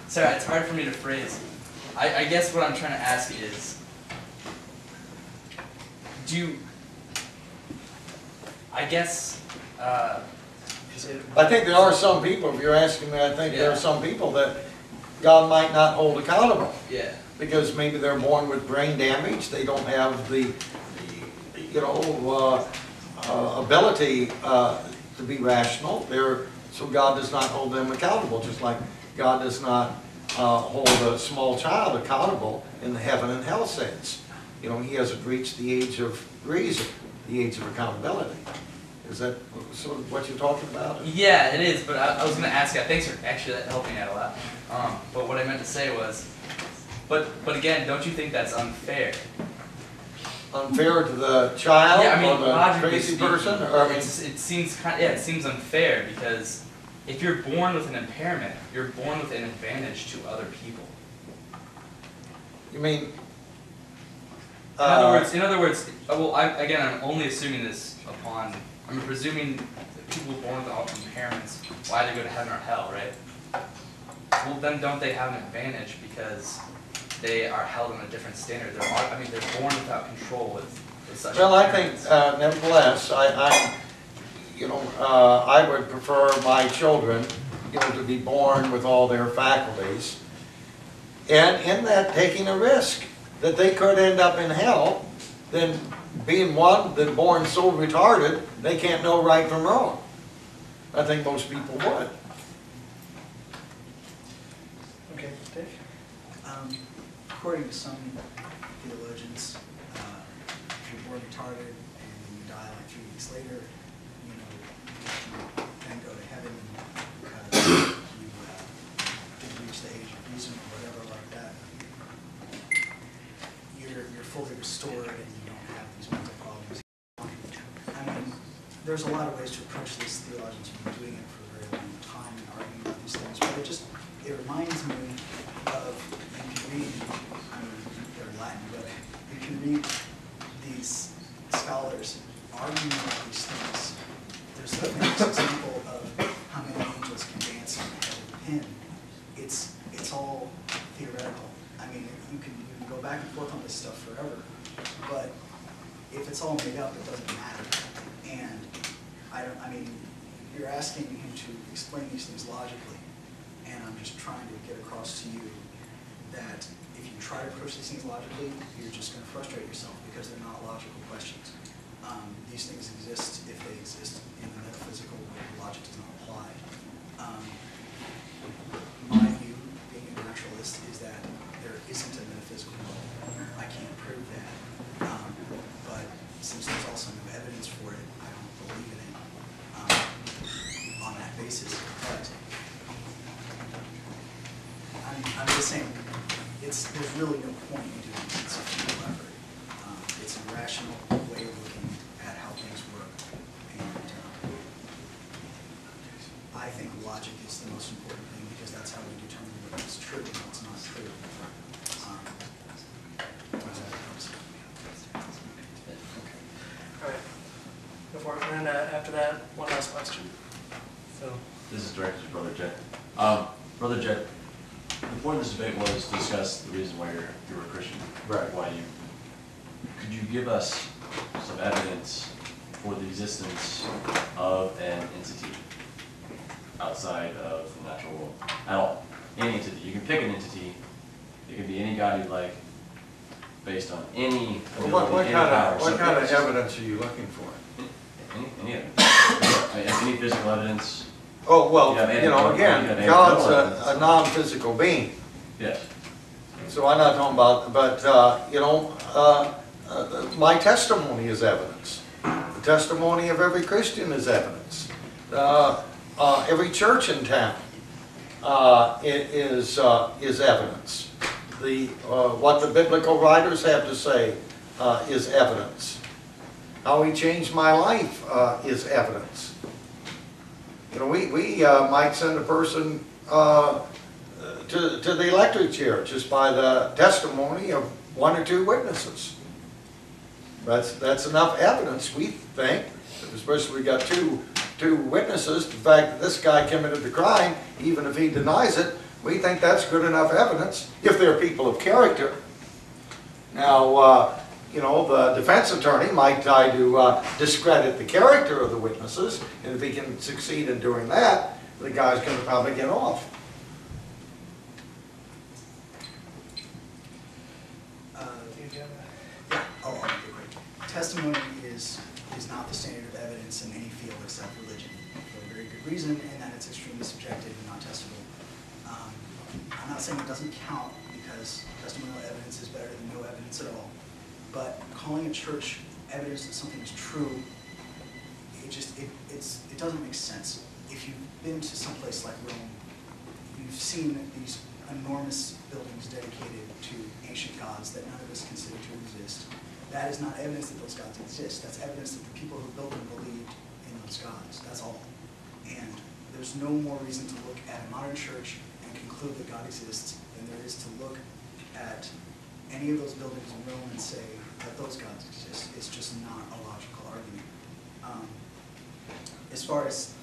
sorry, it's hard for me to phrase. I guess what I'm trying to ask is, I think there are some people, if you're asking me, I think there are some people that God might not hold accountable. Yeah. Because maybe they're born with brain damage, they don't have the ability to be rational. So God does not hold them accountable, just like God does not hold a small child accountable in the heaven and hell sense. You know, he hasn't reached the age of reason, the age of accountability. Is that sort of what you're talking about? Yeah, it is, but I was going to ask you, thanks for actually helping me out a lot. But what I meant to say was, but again, don't you think that's unfair? Unfair to the child, yeah, I mean, or the crazy person? Or, I mean, it seems unfair because if you're born with an impairment, you're born with an advantage to other people. You mean? In other words, well, again, I'm only assuming this upon, I'm presuming that people born without impairments will either go to heaven or hell, right? Well, then don't they have an advantage because they are held on a different standard? They're born without control with such. Well, I think, nevertheless, I would prefer my children, to be born with all their faculties, and in that taking a risk that they could end up in hell, than being one that's born so retarded they can't know right from wrong. I think most people would. Okay, Dave? According to some theologians, if you're born retarded and you die like 3 weeks later, you then go to heaven because you didn't reach the age of reason or whatever like that. You're fully restored and you don't have these mental problems. I mean, there's a lot of ways to approach this. Theologians have been doing it for a very long time and arguing about these things, but it reminds me of, you can read, they're Latin, but you can read these scholars arguing about these things. There's a famous example of how many angels can dance on the head of a pin. It's all theoretical. I mean, you can go back and forth on this stuff forever, but if it's all made up, it doesn't matter. And you're asking him to explain these things logically, and I'm just trying to get across to you that if you try to approach these things logically, you're just going to frustrate yourself because they're not logical questions. These things exist if they exist in the metaphysical where logic does not apply. My view, being a naturalist, is that there isn't a metaphysical world. I can't prove that. But since there's also no evidence for it, I don't believe in it on that basis. But I'm just saying, there's really no point in doing it. It's a futile effort. It's an irrational way of looking at how things work. And I think logic is the most important thing because that's how we determine what's true and what's not true. All right. Before, and then after that, one last question. So. This is directed to Brother Jed. Brother Jed, the point of this debate was to discuss the reason why you're a Christian. Right. Could you give us some evidence for the existence of an entity outside of the natural world at all? Any entity. You can pick an entity. It can be any God you like, based on any. What kind of evidence are you looking for? Any evidence. Any physical evidence. Oh, well, again, God's a non-physical being. Yes. So I'm not talking about, but, my testimony is evidence. The testimony of every Christian is evidence. Every church in town is evidence. What the biblical writers have to say is evidence. How he changed my life is evidence. We might send a person to the electric chair just by the testimony of 1 or 2 witnesses. That's enough evidence, we think, especially we got two witnesses. The fact that this guy committed the crime, even if he denies it, We think that's good enough evidence if they're people of character. Now, you know, the defense attorney might try to discredit the character of the witnesses, and if he can succeed in doing that, the guy's going to probably get off. Yeah, I'll make it quick. Testimony is not the standard of evidence in any field except religion, for a very good reason, in that it's extremely subjective and not testable. I'm not saying it doesn't count, because testimonial evidence is better than no evidence at all, but calling a church evidence that something is true, it doesn't make sense. If you've been to some place like Rome, you've seen these enormous buildings dedicated to ancient gods that none of us consider to exist. That is not evidence that those gods exist. That's evidence that the people who built them believed in those gods. That's all. And there's no more reason to look at a modern church and conclude that God exists than there is to look at any of those buildings in Rome and say that those gods exist. It's just not a logical argument. As far as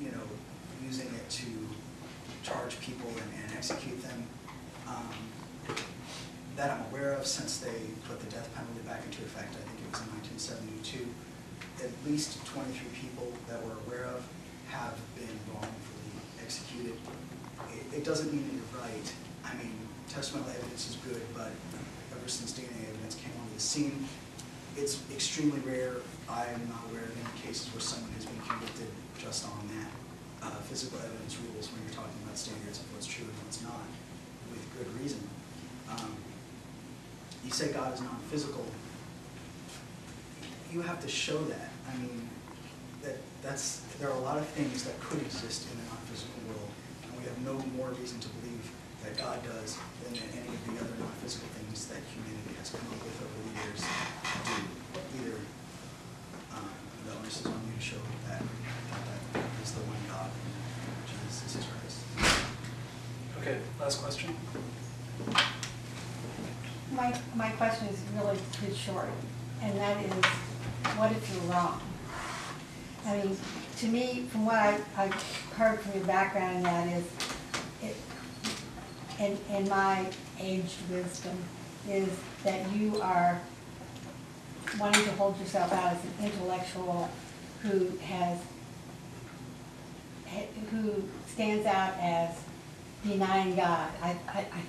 you know, using it to charge people and execute them, that I'm aware of since they put the death penalty back into effect. I think it was in 1972. At least 23 people that we're aware of have been wrongfully executed. It doesn't mean that you're right. I mean, testimonial evidence is good, but ever since DNA evidence came onto the scene, it's extremely rare. I am not aware of any cases where someone has been convicted just on that. Physical evidence rules when you're talking about standards of what's true and what's not, with good reason. You say God is non-physical. You have to show that. I mean, there are a lot of things that could exist in the non-physical world, and we have no more reason to believe that God does than any of the other non-physical things that humanity has come up with over the years do. Either the onus is on you to show that is the one God, Jesus Christ. Okay, last question. My question is really pretty short, and that is, what if you're wrong? I mean, to me, from what I've heard from your background in that is, in my aged wisdom, is that you are wanting to hold yourself out as an intellectual who stands out as denying God. I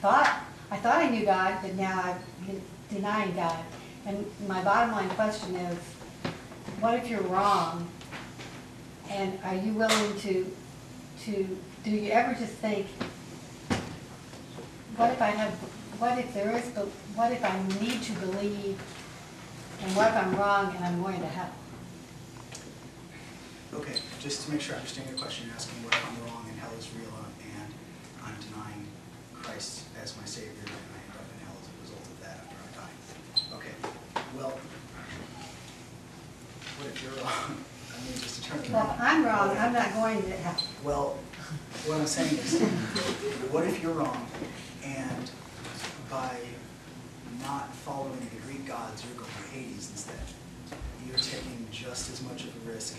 thought I knew God, but now I've been denying God. And my bottom line question is, what if you're wrong? And are you willing to do you ever just think, what if I need to believe, and what if I'm wrong and I'm going to hell? Okay, just to make sure I understand your question, you're asking what if I'm wrong and hell is real and I'm denying Christ as my Savior and I end up in hell as a result of that after I die. Okay, well, what if you're wrong? I mean, just to turn it Well, around. if I'm wrong, I'm not going to hell. Well, what I'm saying is, what if you're wrong and by not following the Greek gods, you're going to Hades instead? You're taking just as much of a risk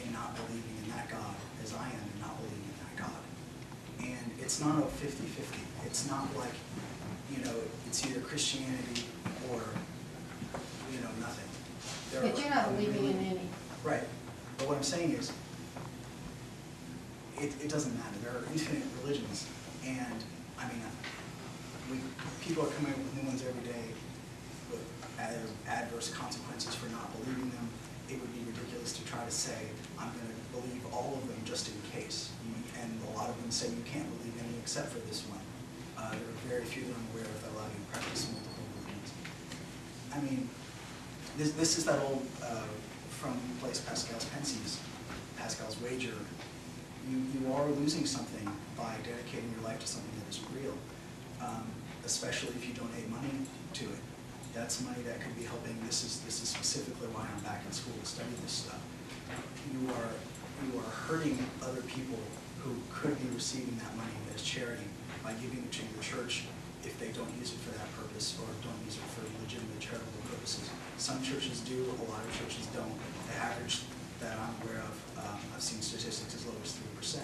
in not believing in that God as I am in not believing in that God. And it's not a 50-50. It's not like, you know, it's either Christianity or, you know, nothing. But you're not believing in any. Right. But what I'm saying is, it doesn't matter. There are infinite religions, and I mean, people are coming up with new ones every day with adverse consequences for not believing them. It would be ridiculous to try to say, I'm going to believe all of them just in case. And a lot of them say you can't believe any except for this one. There are very few that I'm aware of that allow you to practice multiple religions. I mean, this is that old, from Blaise Pascal's Pensies, Pascal's wager. You are losing something by dedicating your life to something that isn't real, especially if you donate money to it. That's money that could be helping. This is specifically why I'm back in school to study this stuff. You are hurting other people who could be receiving that money as charity by giving it to your church if they don't use it for that purpose or don't use it for legitimate charitable purposes. Some churches do, a lot of churches don't. The average that I'm aware of, I've seen statistics as low as 3%.